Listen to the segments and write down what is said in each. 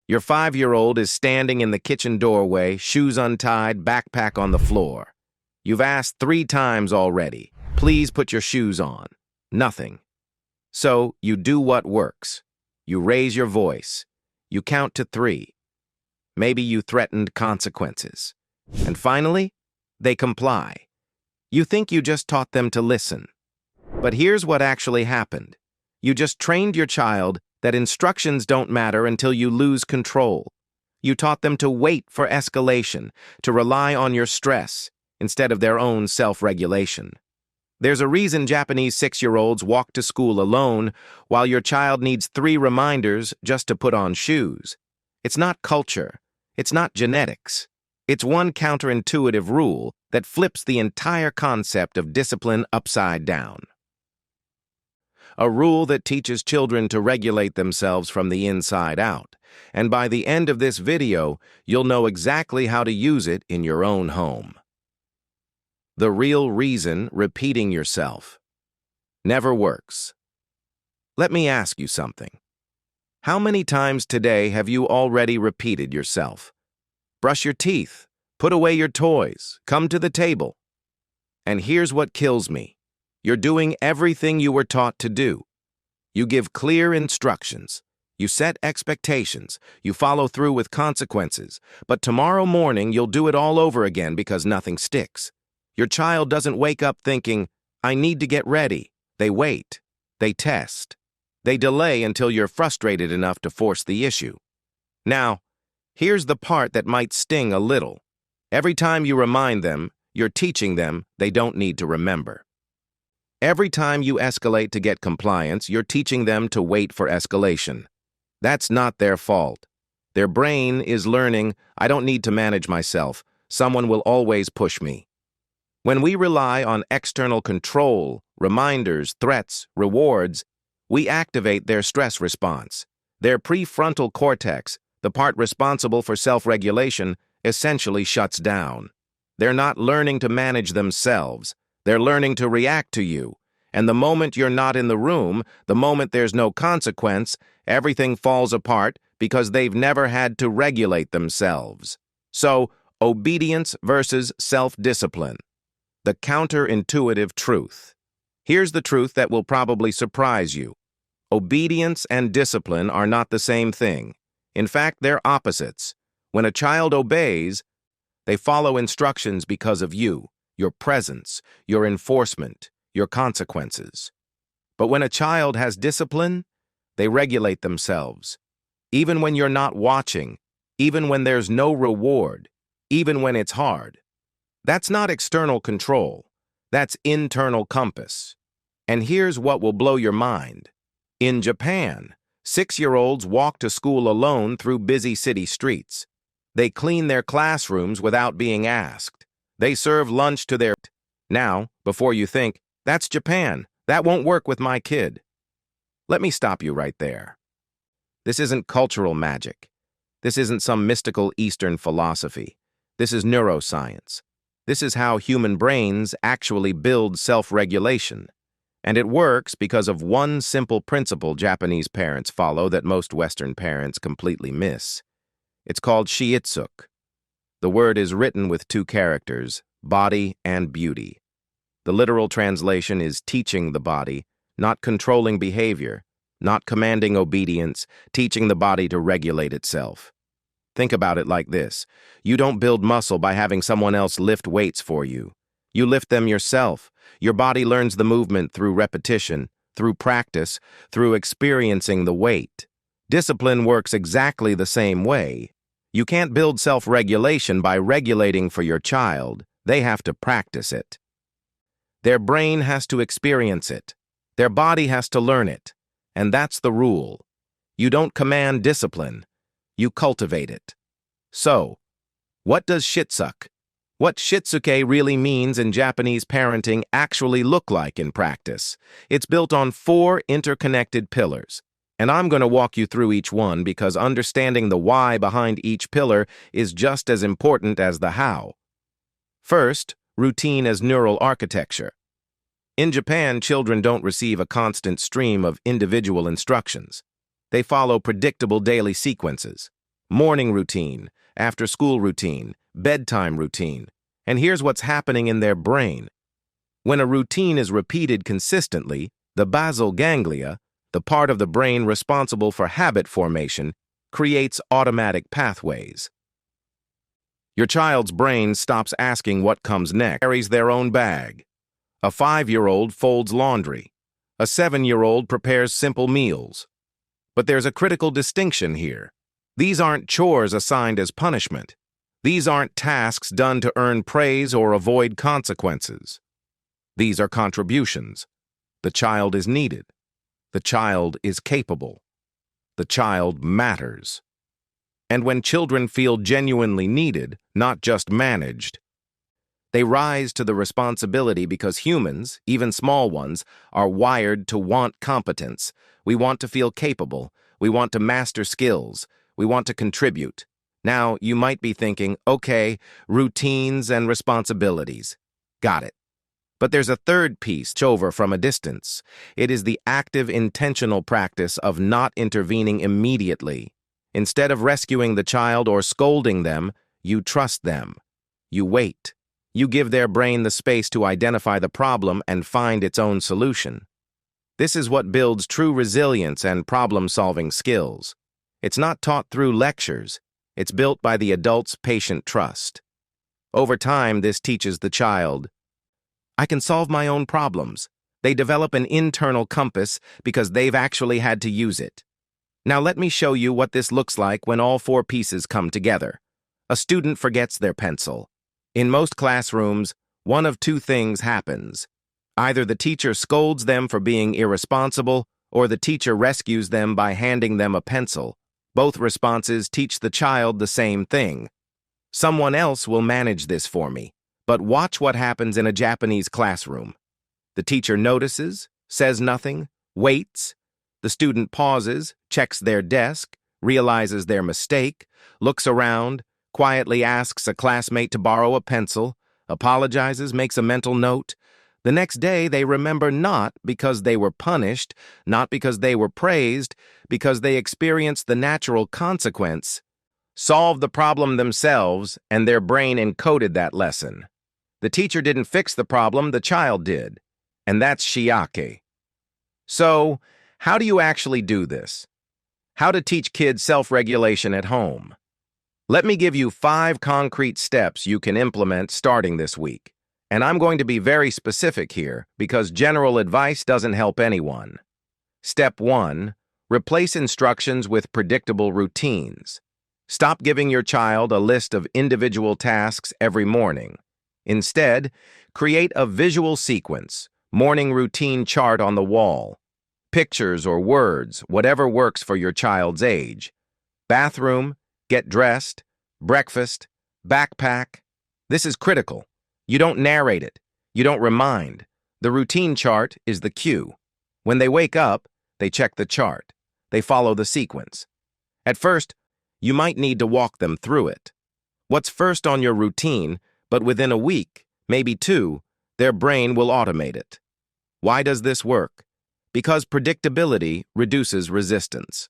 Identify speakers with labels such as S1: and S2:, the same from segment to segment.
S1: Your 5-year-old is standing in the kitchen doorway, shoes untied, backpack on the floor. You've asked 3 times already, please put your shoes on. Nothing. So you do what works. You raise your voice. You count to 3. Maybe you threatened consequences. And finally, they comply. You think you just taught them to listen. But here's what actually happened. You just trained your child that instructions don't matter until you lose control. You taught them to wait for escalation, to rely on your stress, instead of their own self-regulation. There's a reason Japanese 6-year-olds walk to school alone, while your child needs 3 reminders just to put on shoes. It's not culture. It's not genetics. It's one counterintuitive rule that flips the entire concept of discipline upside down. A rule that teaches children to regulate themselves from the inside out. And by the end of this video, you'll know exactly how to use it in your own home. The real reason repeating yourself never works. Let me ask you something. How many times today have you already repeated yourself? Brush your teeth, put away your toys, come to the table. And here's what kills me. You're doing everything you were taught to do. You give clear instructions. You set expectations. You follow through with consequences. But tomorrow morning, you'll do it all over again because nothing sticks. Your child doesn't wake up thinking, I need to get ready. They wait. They test. They delay until you're frustrated enough to force the issue. Now, here's the part that might sting a little. Every time you remind them, you're teaching them they don't need to remember. Every time you escalate to get compliance, you're teaching them to wait for escalation. That's not their fault. Their brain is learning, I don't need to manage myself. Someone will always push me. When we rely on external control, reminders, threats, rewards, we activate their stress response. Their prefrontal cortex, the part responsible for self-regulation, essentially shuts down. They're not learning to manage themselves. They're learning to react to you. And the moment you're not in the room, the moment there's no consequence, everything falls apart because they've never had to regulate themselves. So, obedience versus self-discipline. The counterintuitive truth. Here's the truth that will probably surprise you. Obedience and discipline are not the same thing. In fact, they're opposites. When a child obeys, they follow instructions because of you, your presence, your enforcement, your consequences. But when a child has discipline, they regulate themselves. Even when you're not watching, even when there's no reward, even when it's hard. That's not external control. That's internal compass. And here's what will blow your mind. In Japan, 6-year-olds walk to school alone through busy city streets. They clean their classrooms without being asked. They serve lunch to their... Now, before you think, that's Japan, that won't work with my kid. Let me stop you right there. This isn't cultural magic. This isn't some mystical Eastern philosophy. This is neuroscience. This is how human brains actually build self-regulation. And it works because of one simple principle Japanese parents follow that most Western parents completely miss. It's called Shitsuke. The word is written with 2 characters, body and beauty. The literal translation is teaching the body, not controlling behavior, not commanding obedience, teaching the body to regulate itself. Think about it like this. You don't build muscle by having someone else lift weights for you. You lift them yourself. Your body learns the movement through repetition, through practice, through experiencing the weight. Discipline works exactly the same way. You can't build self-regulation by regulating for your child. They have to practice it. Their brain has to experience it. Their body has to learn it. And that's the rule. You don't command discipline. You cultivate it. So, what does Shitsuke, what Shitsuke really means in Japanese parenting actually look like in practice? It's built on 4 interconnected pillars. And I'm going to walk you through each one because understanding the why behind each pillar is just as important as the how. First, routine as neural architecture. In Japan, children don't receive a constant stream of individual instructions. They follow predictable daily sequences. morning routine, after-school routine, bedtime routine. And here's what's happening in their brain. When a routine is repeated consistently, the basal ganglia, the part of the brain responsible for habit formation, creates automatic pathways. Your child's brain stops asking what comes next, carries their own bag. A 5-year-old folds laundry. A 7-year-old prepares simple meals. But there's a critical distinction here. These aren't chores assigned as punishment. These aren't tasks done to earn praise or avoid consequences. These are contributions. The child is needed. The child is capable. The child matters. And when children feel genuinely needed, not just managed, they rise to the responsibility because humans, even small ones, are wired to want competence. We want to feel capable. We want to master skills. We want to contribute. Now, you might be thinking, okay, routines and responsibilities. Got it. But there's a third piece, over from a distance. It is the active, intentional practice of not intervening immediately. Instead of rescuing the child or scolding them, you trust them. You wait. You give their brain the space to identify the problem and find its own solution. This is what builds true resilience and problem-solving skills. It's not taught through lectures. It's built by the adult's patient trust. Over time, this teaches the child, I can solve my own problems. They develop an internal compass because they've actually had to use it. Now let me show you what this looks like when all 4 pieces come together. A student forgets their pencil. In most classrooms, one of 2 things happens. Either the teacher scolds them for being irresponsible, or the teacher rescues them by handing them a pencil. Both responses teach the child the same thing. Someone else will manage this for me. But watch what happens in a Japanese classroom. The teacher notices, says nothing, waits. The student pauses, checks their desk, realizes their mistake, looks around, quietly asks a classmate to borrow a pencil, apologizes, makes a mental note. The next day, they remember not because they were punished, not because they were praised, because they experienced the natural consequence, solved the problem themselves, and their brain encoded that lesson. The teacher didn't fix the problem, the child did. And that's Shitsuke. So, how do you actually do this? How to teach kids self-regulation at home? Let me give you 5 concrete steps you can implement starting this week. And I'm going to be very specific here because general advice doesn't help anyone. Step 1. Replace instructions with predictable routines. Stop giving your child a list of individual tasks every morning. Instead, create a visual sequence, morning routine chart on the wall. Pictures or words, whatever works for your child's age. Bathroom, get dressed, breakfast, backpack. This is critical. You don't narrate it. You don't remind. The routine chart is the cue. When they wake up, they check the chart. They follow the sequence. At first, you might need to walk them through it. What's first on your routine, but within a week, maybe 2, their brain will automate it. Why does this work? Because predictability reduces resistance.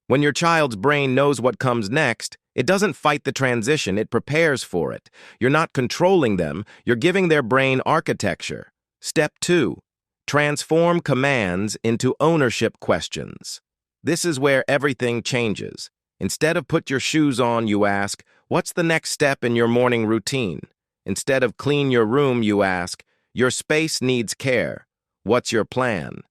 S1: When your child's brain knows what comes next, it doesn't fight the transition, it prepares for it. You're not controlling them, you're giving their brain architecture. Step 2. Transform commands into ownership questions. This is where everything changes. Instead of put your shoes on, you ask, what's the next step in your morning routine? Instead of clean your room, you ask, your space needs care. What's your plan?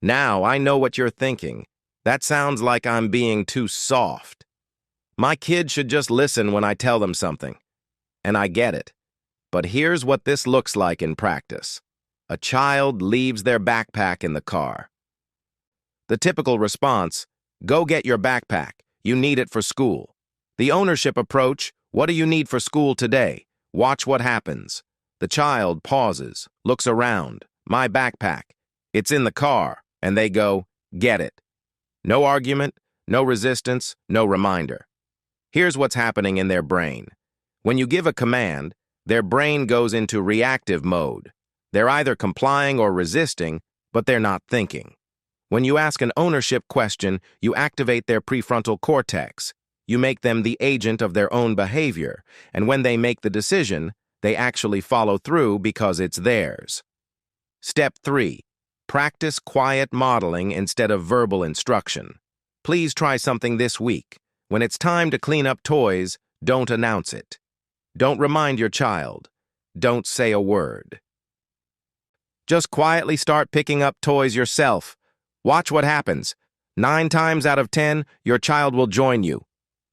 S1: Now I know what you're thinking. That sounds like I'm being too soft. My kids should just listen when I tell them something. And I get it. But here's what this looks like in practice. A child leaves their backpack in the car. The typical response, go get your backpack. You need it for school. The ownership approach, what do you need for school today? Watch what happens. The child pauses, looks around. My backpack. It's in the car. And they go, get it. No argument, no resistance, no reminder. Here's what's happening in their brain. When you give a command, their brain goes into reactive mode. They're either complying or resisting, but they're not thinking. When you ask an ownership question, you activate their prefrontal cortex. You make them the agent of their own behavior, and when they make the decision, they actually follow through because it's theirs. Step 3. Practice quiet modeling instead of verbal instruction. Please try something this week. When it's time to clean up toys, don't announce it. Don't remind your child. Don't say a word. Just quietly start picking up toys yourself. Watch what happens. 9 times out of 10, your child will join you.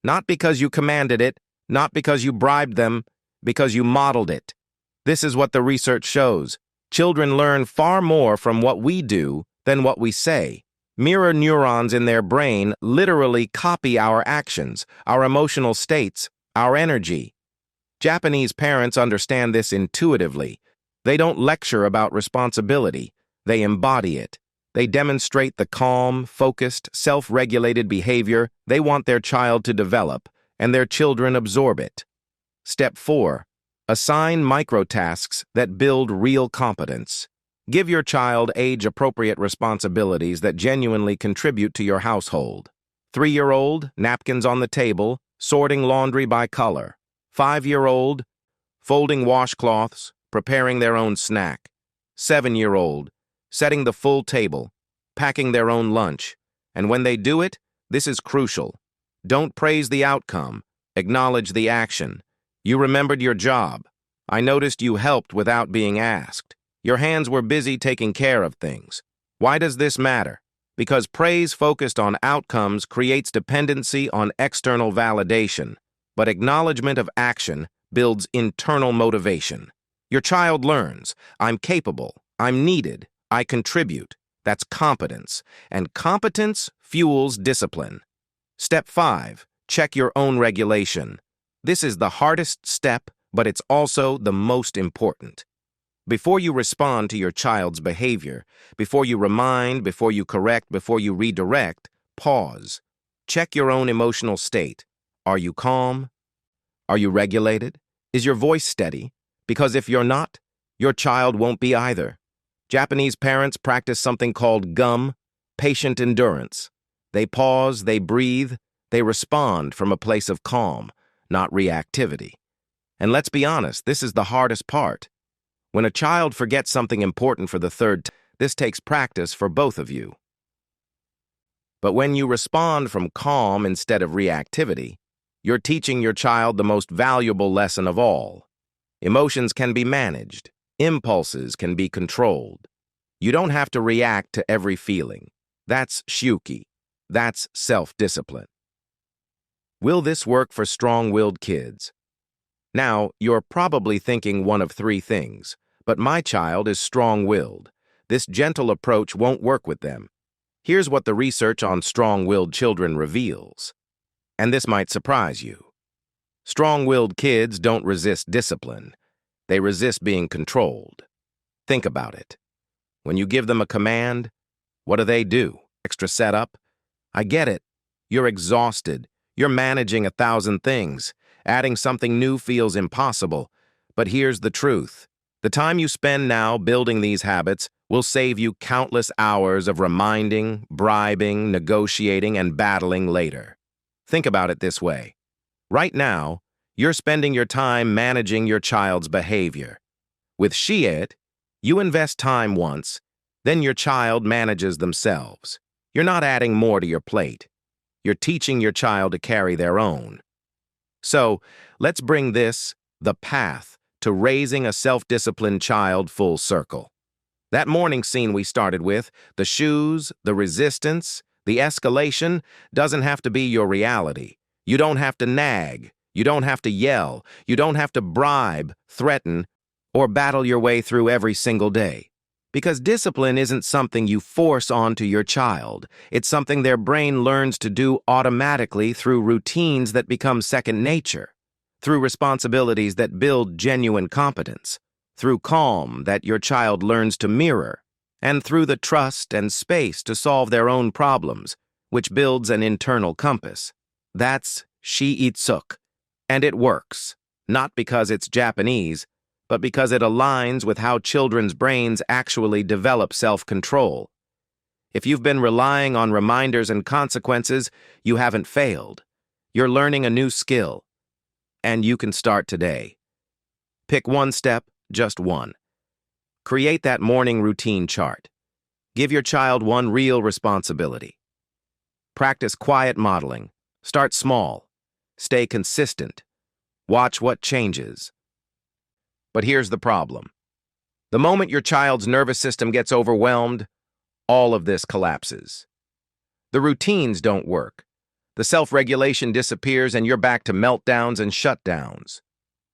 S1: Not because you commanded it, not because you bribed them, because you modeled it. This is what the research shows. Children learn far more from what we do than what we say. Mirror neurons in their brain literally copy our actions, our emotional states, our energy. Japanese parents understand this intuitively. They don't lecture about responsibility. They embody it. They demonstrate the calm, focused, self-regulated behavior they want their child to develop, and their children absorb it. Step 4. Assign microtasks that build real competence. Give your child age-appropriate responsibilities that genuinely contribute to your household. 3-year-old, napkins on the table, sorting laundry by color. 5-year-old, folding washcloths, preparing their own snack. 7-year-old, setting the full table, packing their own lunch. And when they do it, this is crucial. Don't praise the outcome. Acknowledge the action. You remembered your job. I noticed you helped without being asked. Your hands were busy taking care of things. Why does this matter? Because praise focused on outcomes creates dependency on external validation, but acknowledgement of action builds internal motivation. Your child learns, I'm capable, I'm needed, I contribute. That's competence, and competence fuels discipline. Step 5. Check your own regulation. This is the hardest step, but it's also the most important. Before you respond to your child's behavior, before you remind, before you correct, before you redirect, pause. Check your own emotional state. Are you calm? Are you regulated? Is your voice steady? Because if you're not, your child won't be either. Japanese parents practice something called GUM, patient endurance. They pause, they breathe, they respond from a place of calm, not reactivity. And let's be honest, this is the hardest part. When a child forgets something important for the third time, this takes practice for both of you. But when you respond from calm instead of reactivity, you're teaching your child the most valuable lesson of all. Emotions can be managed. Impulses can be controlled. You don't have to react to every feeling. That's Shitsuke. That's self-discipline. Will this work for strong-willed kids? Now, you're probably thinking one of 3 things, but my child is strong-willed. This gentle approach won't work with them. Here's what the research on strong-willed children reveals. And this might surprise you. Strong-willed kids don't resist discipline. They resist being controlled. Think about it. When you give them a command, what do? Extra setup? I get it. You're exhausted. You're managing 1,000 things. Adding something new feels impossible. But here's the truth. The time you spend now building these habits will save you countless hours of reminding, bribing, negotiating, and battling later. Think about it this way. Right now, you're spending your time managing your child's behavior. With Shitsuke, you invest time once, then your child manages themselves. You're not adding more to your plate. You're teaching your child to carry their own. So, let's bring this, the path, to raising a self-disciplined child full circle. That morning scene we started with, the shoes, the resistance, the escalation, doesn't have to be your reality. You don't have to nag. You don't have to yell. You don't have to bribe, threaten, or battle your way through every single day. Because discipline isn't something you force onto your child. It's something their brain learns to do automatically through routines that become second nature, through responsibilities that build genuine competence, through calm that your child learns to mirror, and through the trust and space to solve their own problems, which builds an internal compass. That's Shitsuke. And it works, not because it's Japanese, but because it aligns with how children's brains actually develop self-control. If you've been relying on reminders and consequences, you haven't failed. You're learning a new skill, and you can start today. Pick one step, just one. Create that morning routine chart. Give your child one real responsibility. Practice quiet modeling. Start small. Stay consistent. Watch what changes. But here's the problem. The moment your child's nervous system gets overwhelmed, all of this collapses. The routines don't work. The self-regulation disappears and you're back to meltdowns and shutdowns.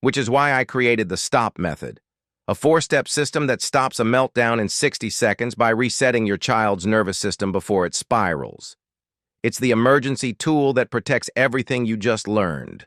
S1: Which is why I created the STOP method, a 4-step system that stops a meltdown in 60 seconds by resetting your child's nervous system before it spirals. It's the emergency tool that protects everything you just learned.